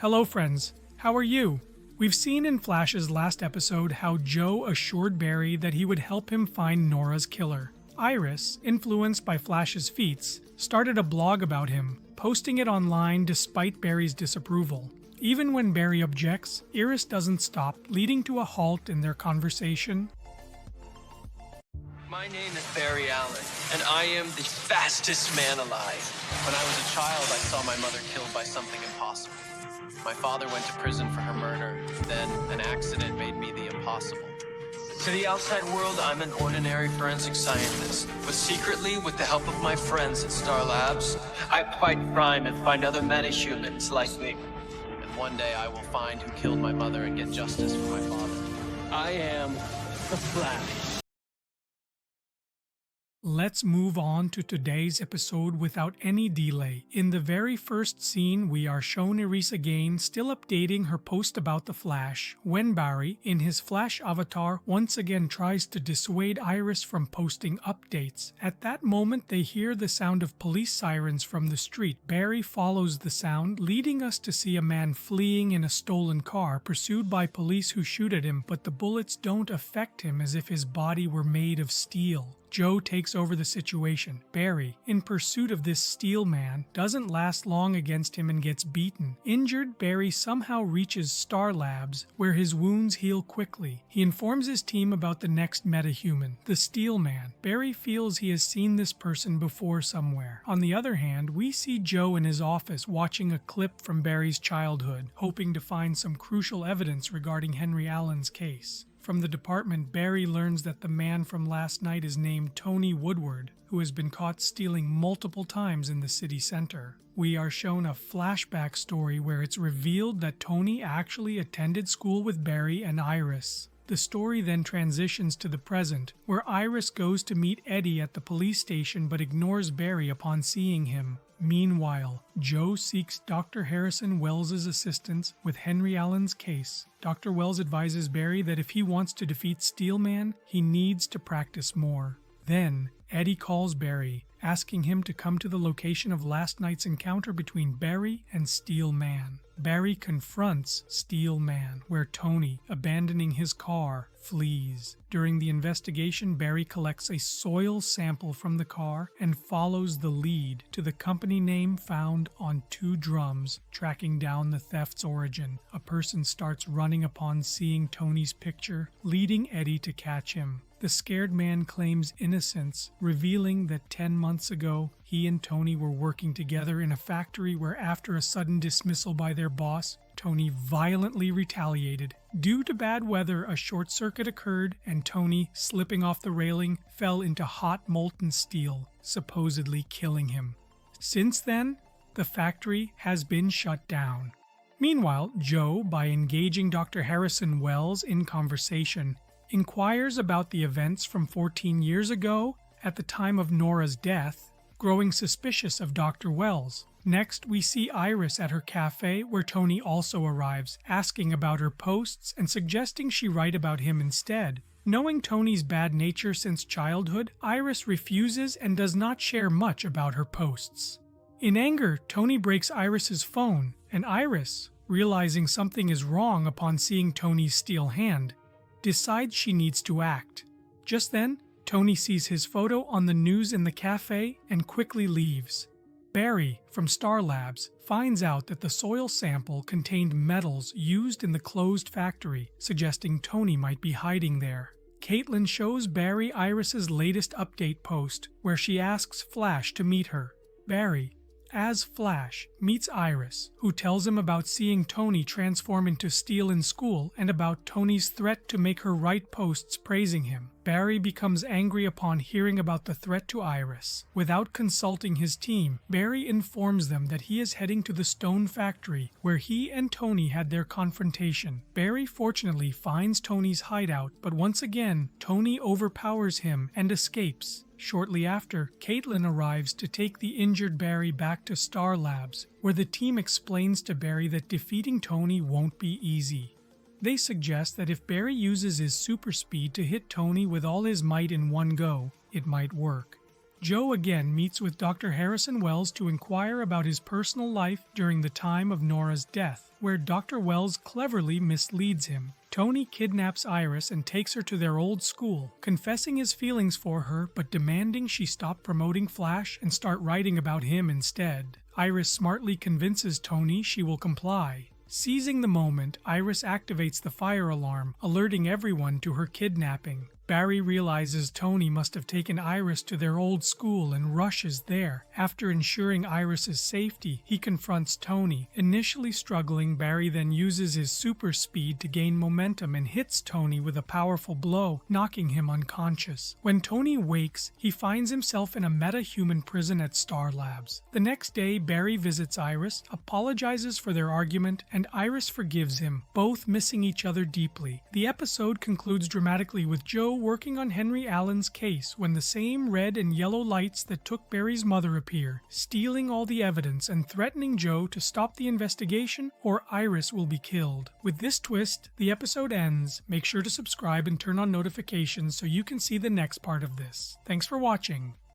Hello friends, how are you? We've seen in Flash's last episode how Joe assured Barry that he would help him find Nora's killer. Iris, influenced by Flash's feats, started a blog about him, posting it online despite Barry's disapproval. Even when Barry objects, Iris doesn't stop, leading to a halt in their conversation. My name is Barry Allen, and I am the fastest man alive. When I was a child, I saw my mother killed by something impossible. My father went to prison for her murder. Then an accident made me the impossible. To the outside world, I'm an ordinary forensic scientist. But secretly, with the help of my friends at Star Labs, I fight crime and find other metahumans like me. And one day I will find who killed my mother and get justice for my father. I am the Flash. Let's move on to today's episode without any delay. In the very first scene, we are shown Iris again still updating her post about the Flash, when Barry, in his Flash avatar, once again tries to dissuade Iris from posting updates. At that moment, they hear the sound of police sirens from the street. Barry follows the sound, leading us to see a man fleeing in a stolen car, pursued by police who shoot at him, but the bullets don't affect him as if his body were made of steel. Joe takes over the situation. Barry, in pursuit of this steel man, doesn't last long against him and gets beaten. Injured, Barry somehow reaches Star Labs, where his wounds heal quickly. He informs his team about the next metahuman, the Steel Man. Barry feels he has seen this person before somewhere. On the other hand, we see Joe in his office watching a clip from Barry's childhood, hoping to find some crucial evidence regarding Henry Allen's case. From the department, Barry learns that the man from last night is named Tony Woodward, who has been caught stealing multiple times in the city center. We are shown a flashback story where it's revealed that Tony actually attended school with Barry and Iris. The story then transitions to the present, where Iris goes to meet Eddie at the police station but ignores Barry upon seeing him. Meanwhile, Joe seeks Dr. Harrison Wells' assistance with Henry Allen's case. Dr. Wells advises Barry that if he wants to defeat Steelman, he needs to practice more. Then, Eddie calls Barry, asking him to come to the location of last night's encounter between Barry and Steelman. Barry confronts Steelman, where Tony, abandoning his car, flees. During the investigation, Barry collects a soil sample from the car and follows the lead to the company name found on 2 drums, tracking down the theft's origin. A person starts running upon seeing Tony's picture, leading Eddie to catch him. The scared man claims innocence, revealing that 10 months ago, he and Tony were working together in a factory where after a sudden dismissal by their boss, Tony violently retaliated. Due to bad weather, a short circuit occurred and Tony, slipping off the railing, fell into hot molten steel, supposedly killing him. Since then, the factory has been shut down. Meanwhile, Joe, by engaging Dr. Harrison Wells in conversation, inquires about the events from 14 years ago at the time of Nora's death, growing suspicious of Dr. Wells. Next, we see Iris at her cafe where Tony also arrives, asking about her posts and suggesting she write about him instead. Knowing Tony's bad nature since childhood, Iris refuses and does not share much about her posts. In anger, Tony breaks Iris's phone, and Iris, realizing something is wrong upon seeing Tony's steel hand, decides she needs to act. Just then, Tony sees his photo on the news in the cafe and quickly leaves. Barry, from Star Labs, finds out that the soil sample contained metals used in the closed factory, suggesting Tony might be hiding there. Caitlin shows Barry Iris's latest update post, where she asks Flash to meet her. Barry, as Flash, meets Iris, who tells him about seeing Tony transform into steel in school and about Tony's threat to make her write posts praising him. Barry becomes angry upon hearing about the threat to Iris. Without consulting his team, Barry informs them that he is heading to the stone factory, where he and Tony had their confrontation. Barry fortunately finds Tony's hideout, but once again, Tony overpowers him and escapes. Shortly after, Caitlin arrives to take the injured Barry back to Star Labs, where the team explains to Barry that defeating Tony won't be easy. They suggest that if Barry uses his super speed to hit Tony with all his might in one go, it might work. Joe again meets with Dr. Harrison Wells to inquire about his personal life during the time of Nora's death, where Dr. Wells cleverly misleads him. Tony kidnaps Iris and takes her to their old school, confessing his feelings for her but demanding she stop promoting Flash and start writing about him instead. Iris smartly convinces Tony she will comply. Seizing the moment, Iris activates the fire alarm, alerting everyone to her kidnapping. Barry realizes Tony must have taken Iris to their old school and rushes there. After ensuring Iris's safety, he confronts Tony. Initially struggling, Barry then uses his super speed to gain momentum and hits Tony with a powerful blow, knocking him unconscious. When Tony wakes, he finds himself in a meta-human prison at Star Labs. The next day, Barry visits Iris, apologizes for their argument, and Iris forgives him, both missing each other deeply. The episode concludes dramatically with Joe working on Henry Allen's case when the same red and yellow lights that took Barry's mother appear, stealing all the evidence and threatening Joe to stop the investigation or Iris will be killed. With this twist, the episode ends. Make sure to subscribe and turn on notifications so you can see the next part of this. Thanks for watching.